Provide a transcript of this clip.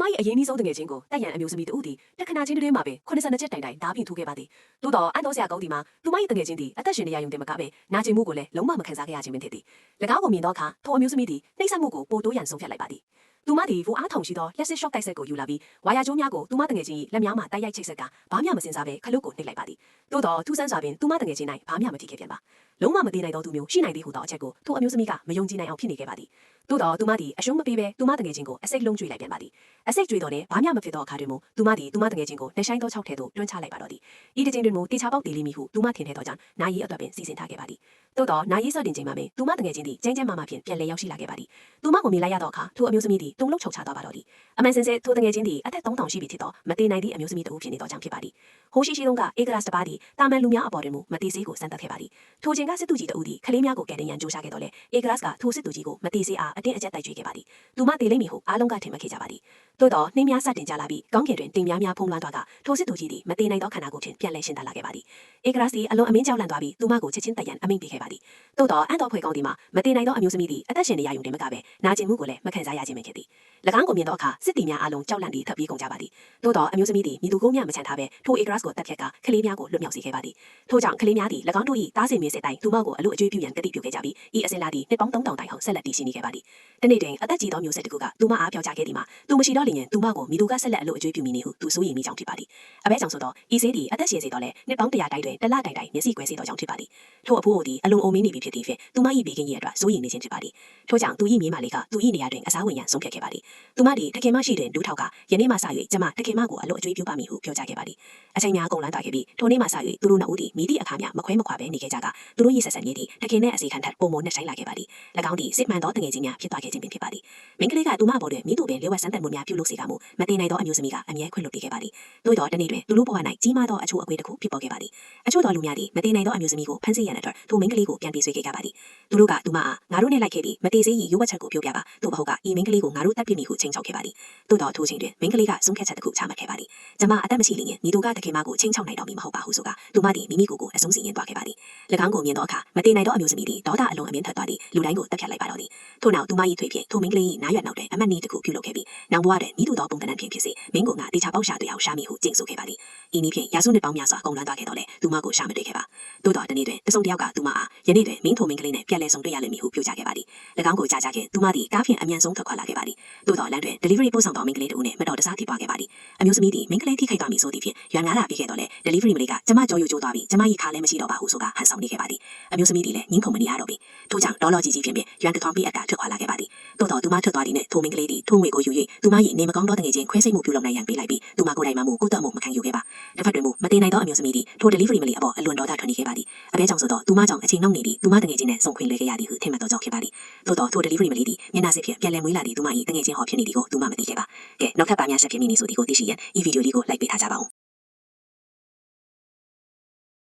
မ၏အရင်နီးဆုံးတငယ်ချင်းကိုတက်ရန်အမျိုးသမီးတူသည်တခဏချင်းတွင်မှာပင်82ချက်တိုင်တိုင်ဓာပြင်ထိုးခဲ့ပါသည်သို့တော့အန်တော်ဆရာကောင်းဒီမှာသူမ၏တငယ်ချင်းသည်အသက်ရှင်နေရယုံတင်မကပဲနာကျင်မှုကိုလည်းလုံးဝမခံစားခဲ့ရခြင်းပင်ဖြစ်သည်၎င်းကိုမြင်သောအခါထိုအမျိုးသမီးသည်နှိမ့်ဆက်မှုကိုပိုတိုးရန်ဆုံးဖြတ်လိုက်ပါသည်သူမသည်ဘူအားထောင်ရှိသောလက်စစ်ရှော့တိုက်ဆက်ကိုယူလာပြီးဝါယာကျိုးများကိုသူမတငယ်ချင်း၏လက်များမှတိုက်ရိုက်ချိတ်ဆက်ကဘာမှမစင်စားပဲခလုတ်ကိုနှိပ်လိုက်ပါသည်သို့တော့ထူးဆန်းစွာပင်သူမတငယ်ချင်း၌ဘာမှမဖြစ်ခဲ့ပြန်ပါလုံးဝမသိနိုင်သောသူမျိုးရှိနိုင်သည်ဟုသောအချက်ကိုထိုအမျိုးသမီးကမယုံကြည်နိုင်အောင်ဖြစ်နေခဲ့ပါသည်သို့တော့သူမသည်အရှုံးမပေးဘဲသူမတငယ်ချင်းကိုအစိတ်လုံးကျွေးလိုက်ပြန်ပါသည်အစိတ်ကျွေးတော်နဲ့ဘာမှမဖြစ်သောအခါတွင်သူမသည်သူမတငယ်ချင်းကိုနှဆိုင်သော၆ထဲသို့တွန်းချလိုက်ပါတော့သည်ဤတစ်ချိန်တွင်တေချာပေါက်တေးလိမီဟုသူမထင်ထဲသောကြောင့်နိုင်ရီအတွက်ပင်စီစဉ်ထားခဲ့ပါသည်သို့တော့နိုင်ရီဆော့တင်ချိန်မှာပင်သူမတငယ်ချင်းသည်ကျန်းကျန်းမာမာဖြင့်ပြန်လည်ရောက်ရှိလာခဲ့ပါသည်သူမကိုမြင်လိုက်ရသောအခါထိုအမျိုးသမီးသည်တုန်လှုပ်ခြောက်ခြားသွားပါတော့သည်အမှန်စင်စစ်ထိုတငယ်ချင်းသည်အသက်3000ရှိပြီဖြစ်သောမတည်နိုင်သည့်အမျိုးသမီးတူဖြစ်နေသောကြောင့်ဖြစ်ပါသည်ဟိုရှိရှိတုန်းကဧကရာစတပါးသည်တာမန်လူများအပေါ်တွင်မတည်စေးကိုစမ်းသပ်ခဲ့ပါသည်ထိုချိန်ကစစ်သူကြီးတဦးသည်ခလေးများကိုကယ်တင်ရန်ကြိုးစားခဲ့တော့လေဧကရာစကထိုစစ်သူကြီးကိုမတည်စေးအားအတင်းအကျပ်တိုက်ကြွေးခဲ့ပါသည်သူမတည်လိမ့်မည်ဟုအားလုံးကထင်မှတ်ခဲ့ကြပါသည်သို့တော့နှင်းများစတင်ကြလာပြီးကောင်းကင်တွင်တင်များဖုံးလွှမ်းသွားကထိုစစ်သူကြီးသည်မတည်နိုင်သောခန္ဓာကိုယ်ဖြင့်ပြန်လည်ရှင်းသလာခဲ့ပါသည်ဧကရာစသည်အလွန်အမင်းကြောက်လန့်သွားပြီးသူမကိုချက်ချင်းတရန်အမိန့်ပေးခဲ့ပါသည်သို့တော့အန်တော်ဖွယ်ကောင်းသည်မှာမတည်နိုင်သောအမျိုးသမီးသည်အသက်ရှင်နေရယုံတင်မကပဲနာကျင်မှုကိုလည်းမခံစားရခြင်းပဲဖြစ်သည်၎င်းကိုမြင်သောအခါစစ်တီများအားလုံးကြောက်လန့်ပြီးထပ်ပြေးကုန်ကြပါသည်သို့တော့အမျိုးသမီးသည်မိသူကိုမျှမချန်ထားပဲထိုဧကရာစကိုတပ်ဖြတ်ကခလေးများကိုလွတ်မြောက်စေခဲ့ပါသည်ထို့ကြောင့်ခလေးများသည်၎င်းတို့၏တားစင်မြေစစ်တိုင်းသူမကိုအလို့အကျွေးပြုရန်ကတိပြုခဲ့ကြပြီးဤအစင်လာသည်နှစ်ပေါင်း3000တိုင်အောင်ဆက်လက်တည်ရှိနေခဲ့ပါသည်တနေ့တွင်အသက်ကြီးသောမျိုးဆက်တစ်ခုကသူမအားပြောကြားခဲ့သည်မှာသူမရှိတော့လျင်သူမကိုမိသူကဆက်လက်အလို့အကျွေးပြုမိနေဟုသူစိုးရိမ်မိကြောင်းဖြစ်ပါသည်အဘဲကြောင့်ဆိုတော့ဤစေးသည်အသက်ရှင်စေတော့လဲနှစ်ပေါင်း100တိုင်တွင်တလတိုင်တိုင်မျက်စိကွယ်စေတော့ကြောင်းဖြစ်ပါသည်ထို့အဖိုးသည်အလွန်အိုမင်းနေပြီဖြစ်သည်ဖြင့်သူမ၏ဘေကင်းကြီးအတွက်စိုးရိမ်နေခြင်းဖြစ်ပါသည်ထို့ကြောင့်သူ၏မြေးမလေးကသူ၏နေရာတွင်အစားဝင်ရန်ဆုံးဖြတ်ခဲ့ပါသည်သူမသည်တခင်မရှိတွင်ဒူးထောက်ကယနေ့မှစ၍ကျမတခင်မကိုအလို့အကျွေးပြုပါမည်ဟုပြောကြားခဲ့ပါသည်အချိန်များကုန်လန်းသွားခဲ့ပြီးထိုနေ့မှစ၍သူတို့နှစ်ဦးသည်မိသည့်အခါမျှမခွဲမခွာပဲနေခဲ့ကြကသူတို့၏ဆက်ဆံရေးသည်တခင်နှင့်အစီခံထက်ပုံမနဲ့ဆိုင်လာခဲ့ပါသည်၎င်းသည်စစ်မှန်သောတငယ်ချင်းများဖြစ်သွားခဲ့ခြင်းပင်ဖြစ်ပါသည်မိန်းကလေးကသူမပေါ်တွင်မိသူပင်လျှက်ဝက်စမ်းသပ်မှုများပြုလုပ်စေကမူမတင်နိုင်သောအမျိုးသမီးကအမြဲခွင့်လွှတ်ပေးခဲ့ပါသည်သို့သောတနေ့တွင်သူတို့ဘဝ၌ကြီးမားသောအချို့အကွေတစ်ခုဖြစ်ပေါ်ခဲ့ပါသည်အချို့သောလူများသည်မတင်နိုင်သောအမျိုးသမီးကိုဖမ်းဆီးရန်အတွက်ထိုမိန်းကလေးကိုပြန်ပြေးဆွေးခဲ့ကြပါသည်သူတို့ကသူမအားငါတို့နဲ့လိုက်ခဲ့ပြီးမတည်စေ၏ရုပ်ဝက်ချက်ကိုပြောပြပါသို့မဟုတ်ကဤမိန်းကလေးကိုငါတို့တပ်ပြမည်ဟုချိန်ချောက်ခဲ့ပါသည်သို့သောထိုချိန်တွင်မိန်းကလေးကဆုံးဖြတ်ချက်တစ်ခုချမှတ်ခဲ့ပါသည်ကျမအသက်မရှိလျင်မိသူကတခင်မကိုချိန်ချောက်နိုင်တော့မည်မဟုတ်ပါဟုဆိုကသူမသည်မိမိကိုယ်ကိုအဆုံးစီရင်သွားခဲ့ပါသည်၎င်းကိုမြင်သောအခါမတည်နိုင်သောအမျိုးသမီးသည်ဒေါသအလွန်အမင်းထွက်သွားသည်လူတိုင်းကိုတပ်ဖြတ်လိုက်ပါတော့သည်ထို့နောက်သူမ၏ထွေဖြင့်ထိုမိန်းကလေး၏နားရွက်နောက်တွင်အမတ်နည်းတစ်ခုပြုလုပ်ခဲ့ပြီးနောက်ဘဝတွင်မိသူသောပုံသဏ္ဍာန်ဖြင့်ဖြစ်စေမင်းကိုငါတေချာပေါက်ရှာတွေ့အောင်ရှာမိဟုကျင့်ဆိုခဲ့ပါသည်ဤနည်းဖြင့်ရာစုနှစ်ပေါင်းများစွာကုန်လွန်သွားခဲ့တော့လေသူမကိုရှာမတွေ့ခဲ့ပါသို့တော်တနေ့တွင်တစုံတယောက်ကသူမအားယနေ့တွင်မင်းထိုမိန်းကလေးနှင့်ပြန်လည်ဆုံတွေ့ရလိမ့်မည်ဟုပြောကြားခဲ့ပါသည်၎င်းကိုကြားခင်သူမသည်ကားဖြင့်အမြန်ဆုံးထွက်ခွာလာခဲ့ပါသည်သို့တော်လမ်းတွင် delivery ပို့ဆောင်သောမိန်းကလေးတို့နှင့်မတော်တဆထိပွားခဲ့ပါသည်အမျိုးသမီးသည်မိန်းကလေးထိခိုက်သွားမည်ဆိုသည်ဖြင့်ရွာ900ပေးခဲ့တော့လေ delivery မလေးကကျမကြော်ယူကျိုးသွားပြီးကျမ၏ခါလည်းမရှိတော့ပါဟုဆိုကဟန်ဆောင်နေခဲ့ပါသည်အမျိုးသမီးသည်လည်းငင်းခုန်မနေရတော့ပြီထို့ကြောင့်ဒေါ်လာကြီးဖြင့်ရွာတစ်ထောင်ပေးအပ်တာထွက်ခွာလာခဲ့ပါသည်သို့တော်သူမထွက်သွားသည်နှင့်ထိုမိန်းကလေးသည်ထိုငွေကိုယူ၍သူမ၏နေမကောင်းသောတငယ်ချင်းခွဲစိတ်မှုပြုလုပ်နိုင်ရန်ပေးလိုက်ပြီးသူမကိုယ်တိုင်မှကိုယ့်တတ်မှုမခံယူခဲ့ပါတစ်ဖက်တွင်မတင်နိုင်သောအမျိုးသမီးသည်ထို delivery မလေးအပေါ်အလွန်ဒေါသထွက်နေခဲ့ပါသည်အဘဲကြောင့်ဆိုတော့သူမကြောင့်အချိန်နှောင့်နေသည့်သူမတငယ်ချင်းနှင့်ဆုံခွင့်လဲခဲ့ရသည်ဟုထင်မှတ်သောကြောင့်ဖြစ်ပါသည်သို့တော်ထို delivery မလေးသည်မျက်နှာစစ်ဖြင့်ပြန်လည်မွေးလာသည့်သူမ၏တငယ်ချင်းဟောဖြစ်နေသည်ကိုသူမမသိခဲ့ပါကဲနောက်ထပ်ပါများဆက်ဖြစ်မိနေဆိုသည်ကိုသိရှိရန်ဤဗီဒီယိုလေးကို like ပေးထားကြပါဦး